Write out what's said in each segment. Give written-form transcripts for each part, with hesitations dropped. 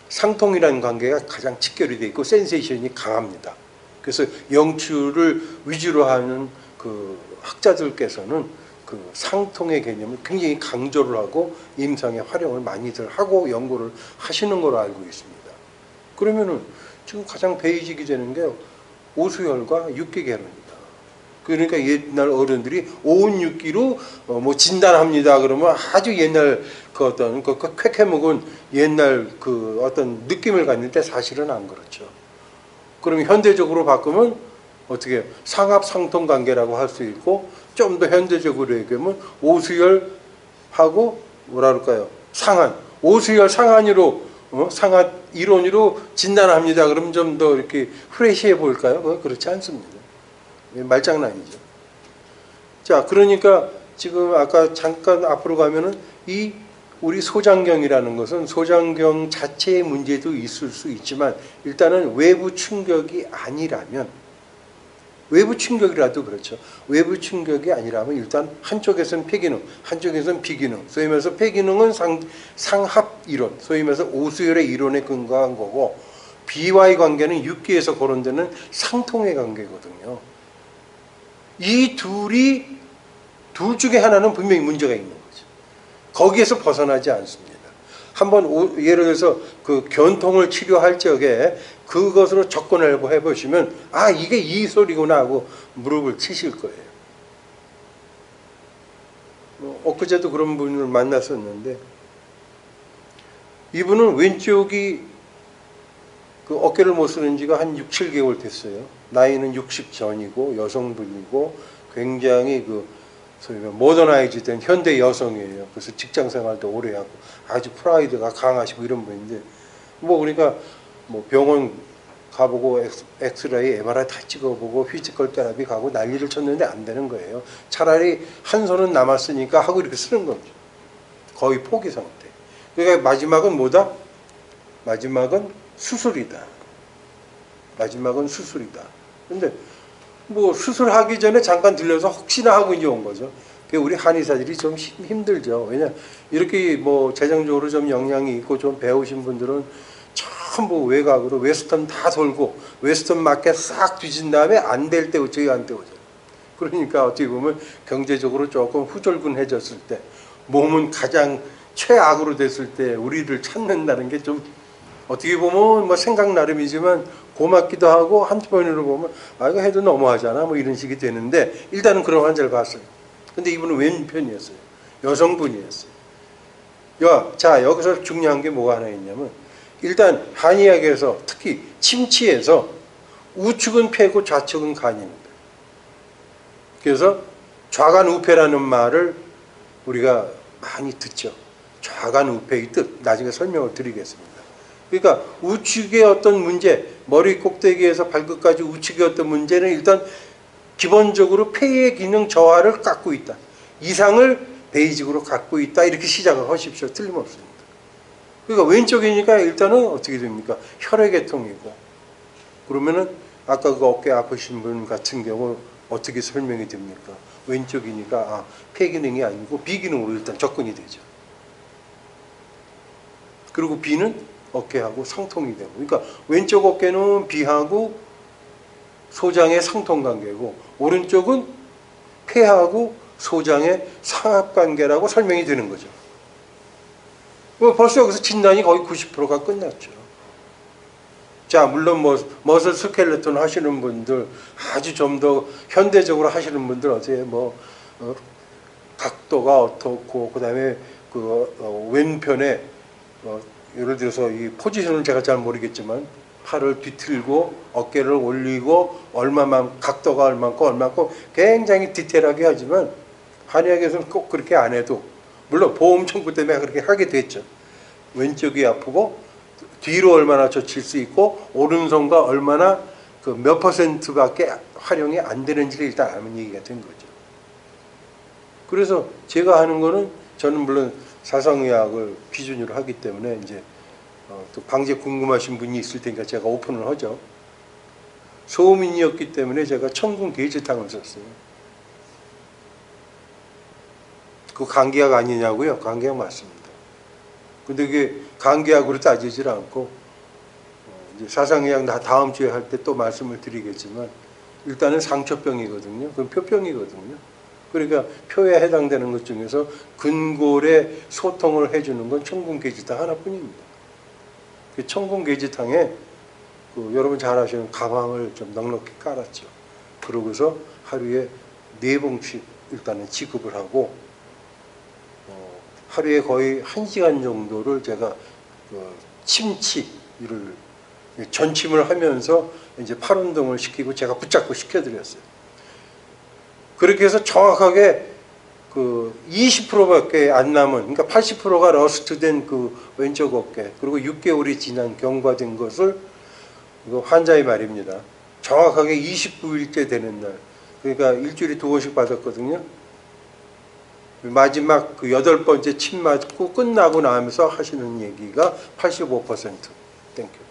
상통이라는 관계가 가장 직결이 되어 있고 센세이션이 강합니다. 그래서 영추를 위주로 하는 그 학자들께서는 그 상통의 개념을 굉장히 강조를 하고 임상에 활용을 많이들 하고 연구를 하시는 걸로 알고 있습니다. 그러면은 지금 가장 베이직이 되는 게 오수혈과 육기개론입니다. 그러니까 옛날 어른들이 오운육기로 뭐 진단합니다. 그러면 아주 옛날 그 어떤 그 쾌쾌 먹은 옛날 그 어떤 느낌을 갖는데 사실은 안 그렇죠. 그러면 현대적으로 바꾸면 어떻게 상합상통 관계라고 할 수 있고 좀 더 현대적으로 얘기하면 오수열하고 뭐라 그럴까요? 상한. 오수열 상한으로 상한 이론으로 진단합니다. 그러면 좀 더 이렇게 프레시해 볼까요? 그건 그렇지 않습니다. 말장난이죠. 자, 그러니까 지금 아까 잠깐 앞으로 가면은 이 우리 소장경이라는 것은 소장경 자체의 문제도 있을 수 있지만 일단은 외부 충격이 아니라면 외부 충격이라도 그렇죠. 외부 충격이 아니라면 일단 한쪽에서는 폐기능, 한쪽에서는 비기능. 소위 말해서 폐기능은 상합 이론, 소위 말해서 오수열의 이론에 근거한 거고 비와의 관계는 육기에서 거론되는 상통의 관계거든요. 이 둘 중에 하나는 분명히 문제가 있는 거죠. 거기에서 벗어나지 않습니다. 한번 예를 들어서 그 견통을 치료할 적에 그것으로 접근을 해보시면 아 이게 이 소리구나 하고 무릎을 치실 거예요. 엊그제도 그런 분을 만났었는데 이분은 왼쪽이 그 어깨를 못 쓰는 지가 한 6, 7개월 됐어요. 나이는 60 전이고 여성분이고 굉장히 그 소위 모더나이즈 된 현대 여성이에요. 그래서 직장 생활도 오래 하고 아주 프라이드가 강하시고 이런 분인데 뭐 그러니까 뭐 병원 가보고 엑스레이, MRI 다 찍어보고 피지컬 테라피 가고 난리를 쳤는데 안 되는 거예요. 차라리 한 손은 남았으니까 하고 이렇게 쓰는 거죠. 거의 포기 상태. 그러니까 마지막은 뭐다? 마지막은 수술이다. 마지막은 수술이다. 근데 뭐 수술하기 전에 잠깐 들려서 혹시나 하고 이제 온 거죠. 우리 한의사들이 좀 힘들죠. 왜냐 이렇게 뭐 재정적으로 좀 역량이 있고 좀 배우신 분들은 전부 외곽으로 웨스턴 다 돌고 웨스턴 마켓 싹 뒤진 다음에 안 될 때 저희 안 때오죠. 그러니까 어떻게 보면 경제적으로 조금 후줄근해졌을 때 몸은 가장 최악으로 됐을 때 우리를 찾는다는 게 좀 어떻게 보면 뭐 생각 나름이지만 고맙기도 하고 한편으로 보면 아 이거 해도 너무하잖아 뭐 이런 식이 되는데 일단은 그런 환자를 봤어요. 근데 이분은 왼편이었어요. 여성분이었어요. 자 여기서 중요한 게 뭐가 하나 있냐면 일단 한의학에서 특히 침치에서 우측은 폐고 좌측은 간입니다. 그래서 좌간우폐라는 말을 우리가 많이 듣죠. 좌간우폐의 뜻 나중에 설명을 드리겠습니다. 그러니까 우측의 어떤 문제, 머리 꼭대기에서 발끝까지 우측의 어떤 문제는 일단 기본적으로 폐의 기능 저하를 갖고 있다. 이상을 베이직으로 갖고 있다. 이렇게 시작을 하십시오. 틀림없습니다. 그러니까 왼쪽이니까 일단은 어떻게 됩니까? 혈액의 통이고 그러면은 아까 그 어깨 아프신 분 같은 경우 어떻게 설명이 됩니까? 왼쪽이니까 아, 폐기능이 아니고 비기능으로 일단 접근이 되죠. 그리고 비는 어깨하고 상통이 되고 그러니까 왼쪽 어깨는 비하고 소장의 상통관계고 오른쪽은 폐하고 소장의 상합관계라고 설명이 되는 거죠. 벌써 여기서 진단이 거의 90%가 끝났죠. 자 물론 뭐 머슬 스켈레톤 하시는 분들 아주 좀 더 현대적으로 하시는 분들 어떻게 뭐 각도가 어떻고 그다음에 그 왼편에 예를 들어서 이 포지션을 제가 잘 모르겠지만 팔을 뒤틀고 어깨를 올리고 얼마만 각도가 얼마고 굉장히 디테일하게 하지만 한의학에서는 꼭 그렇게 안 해도 물론 보험 청구 때문에 그렇게 하게 됐죠. 왼쪽이 아프고 뒤로 얼마나 젖힐 수 있고 오른손과 얼마나 그 몇 %밖에 활용이 안 되는지를 일단 알면 얘기가 된 거죠. 그래서 제가 하는 거는 저는 물론 사상의학을 기준으로 하기 때문에 이제 또 방제 궁금하신 분이 있을 테니까 제가 오픈을 하죠. 소민이었기 때문에 제가 천궁 계제탕을 썼어요. 그 감기약 아니냐고요? 감기약 맞습니다. 근데 그게 감기약으로 따지질 않고 이제 사상의학 다음 주에 할 때 또 말씀을 드리겠지만 일단은 상처병이거든요. 그건 표병이거든요. 그러니까 표에 해당되는 것 중에서 근골에 소통을 해주는 건 청군계지탕 하나뿐입니다. 그 청군계지탕에 여러분 잘 아시는 가방을 좀 넉넉히 깔았죠. 그러고서 하루에 4봉씩 일단은 지급을 하고 하루에 거의 1시간 정도를 제가 침치를 전침을 하면서 이제 팔 운동을 시키고 제가 붙잡고 시켜드렸어요. 그렇게 해서 정확하게 20%밖에 안 남은, 그러니까 80%가 러스트된 그 왼쪽 어깨, 그리고 6개월이 지난 경과된 것을 이거 환자의 말입니다. 정확하게 29일째 되는 날, 그러니까 일주일에 2번씩 받았거든요. 마지막 그 8번째 침 맞고 끝나고 나면서 하시는 얘기가 85% 땡큐.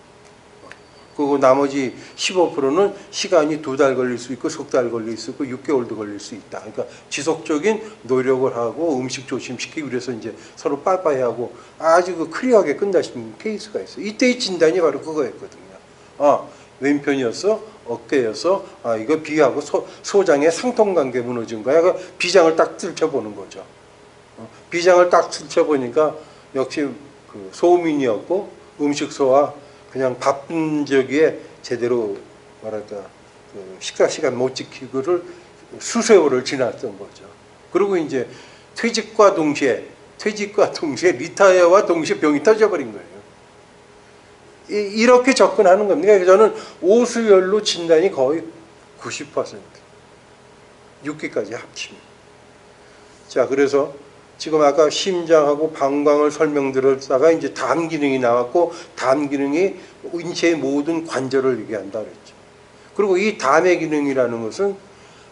그리고 나머지 15%는 시간이 2달 걸릴 수 있고 석 달 걸릴 수 있고 6개월도 걸릴 수 있다. 그러니까 지속적인 노력을 하고 음식 조심시키기 위해서 이제 서로 빠빠이 하고 아주 클리어하게 끝나신 케이스가 있어요. 이때의 진단이 바로 그거였거든요. 왼편이었어? 어깨였어? 이거 비하고 소장의 상통관계 무너진 거야. 그 비장을 딱 들춰보는 거죠. 비장을 딱 들춰보니까 역시 그 소음인이었고 음식 소화 그냥 바쁜 저기에 제대로 뭐랄까 식사 시간 못 지키고를 수세월을 지났던 거죠. 그리고 이제 퇴직과 동시에 리타이어와 동시에 병이 터져버린 거예요. 이렇게 접근하는 겁니다. 저는 오수열로 진단이 거의 90%, 6기까지 합치면. 자, 그래서 지금 아까 심장하고 방광을 설명드렸다가 이제 담 기능이 나왔고, 담 기능이 인체의 모든 관절을 얘기한다 그랬죠. 그리고 이 담의 기능이라는 것은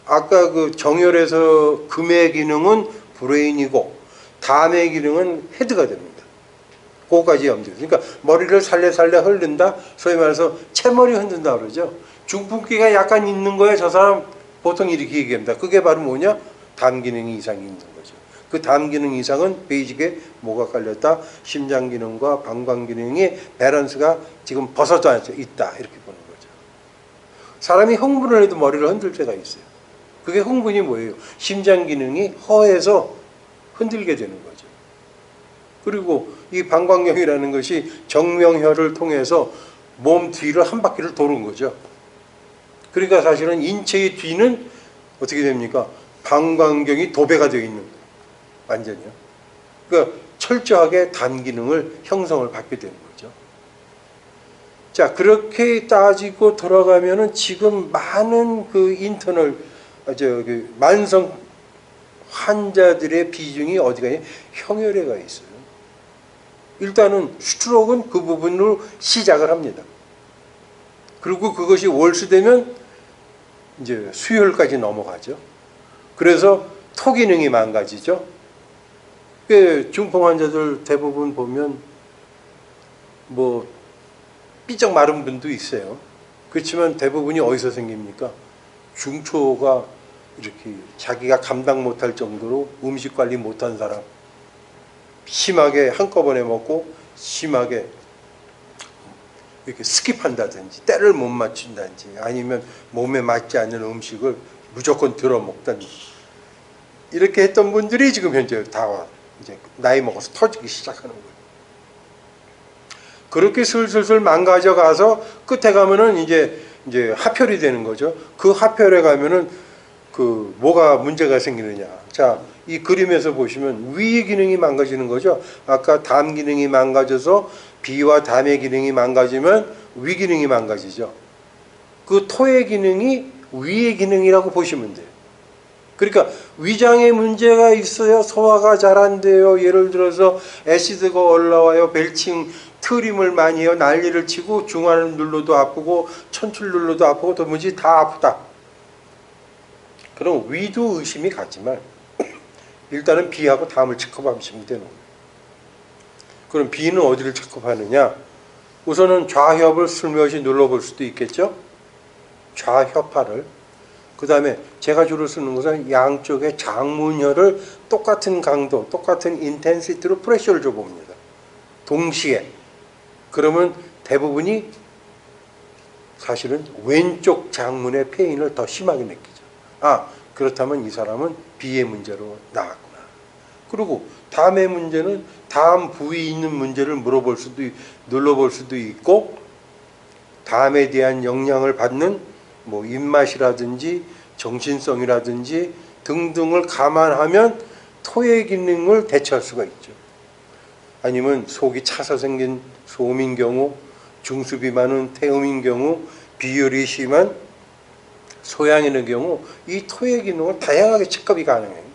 아까 그 정혈에서 금의 기능은 브레인이고 담의 기능은 헤드가 됩니다. 그거까지 염두에. 그러니까 머리를 살래살래 흐른다. 소위 말해서 채머리 흔든다 그러죠. 중풍기가 약간 있는 거에 저 사람 보통 이렇게 얘기합니다. 그게 바로 뭐냐? 담 기능 이상이 있는 거죠. 그 담 기능 이상은 베이직에 뭐가 깔렸다? 심장 기능과 방광 기능이 밸런스가 지금 벗어져 있다. 이렇게 보는 거죠. 사람이 흥분을 해도 머리를 흔들 때가 있어요. 그게 흥분이 뭐예요? 심장 기능이 허해서 흔들게 되는 거죠. 그리고 이 방광경이라는 것이 정명혈을 통해서 몸 뒤를 한 바퀴를 도는 거죠. 그러니까 사실은 인체의 뒤는 어떻게 됩니까? 방광경이 도배가 되어 있는 거예요. 완전히요. 그러니까 철저하게 담 기능을 형성을 받게 되는 거죠. 자, 그렇게 따지고 들어가면은 지금 많은 그 인터널, 만성 환자들의 비중이 어디가 있냐? 형열애가 있어요. 일단은 스트로크는 그 부분으로 시작을 합니다. 그리고 그것이 월수되면 이제 수혈까지 넘어가죠. 그래서 토 기능이 망가지죠. 중풍 환자들 대부분 보면 뭐 삐쩍 마른 분도 있어요. 그렇지만 대부분이 어디서 생깁니까? 중초가 이렇게 자기가 감당 못할 정도로 음식 관리 못한 사람, 심하게 한꺼번에 먹고 심하게 이렇게 스킵한다든지 때를 못 맞춘다든지 아니면 몸에 맞지 않는 음식을 무조건 들어 먹든지 이렇게 했던 분들이 지금 현재 다 이제 나이 먹어서 터지기 시작하는 거예요. 그렇게 슬슬슬 망가져 가서 끝에 가면은 이제 하혈이 되는 거죠. 그 하혈에 가면은 뭐가 문제가 생기느냐. 자, 이 그림에서 보시면 위 기능이 망가지는 거죠. 아까 담 기능이 망가져서 비와 담의 기능이 망가지면 위 기능이 망가지죠. 그 토의 기능이 위의 기능이라고 보시면 돼요. 그러니까 위장에 문제가 있어요. 소화가 잘 안 돼요. 예를 들어서 애시드가 올라와요. 벨칭 트림을 많이 해요. 난리를 치고 중환을 눌러도 아프고 천출 눌러도 아프고 도무지 다 아프다. 그럼 위도 의심이 가지만 일단은 비하고 담을 체크하시면 되는 거예요. 그럼 비는 어디를 체크하느냐? 우선은 좌협을 슬며시 눌러볼 수도 있겠죠. 좌협파를. 그 다음에 제가 주로 쓰는 것은 양쪽의 장문혈을 똑같은 강도, 똑같은 인텐시티로 프레셔를 줘봅니다. 동시에 그러면 대부분이 사실은 왼쪽 장문의 페인을 더 심하게 느끼죠. 아, 그렇다면 이 사람은 비의 문제로 나왔구나. 그리고 다음의 문제는 다음 부위에 있는 문제를 눌러볼 수도 있고, 다음에 대한 영향을 받는 뭐 입맛이라든지 정신성이라든지 등등을 감안하면 토의 기능을 대체할 수가 있죠. 아니면 속이 차서 생긴 소음인 경우, 중수비 많은 태음인 경우, 비열이 심한 소양인의 경우 이 토의 기능을 다양하게 측급이 가능해요.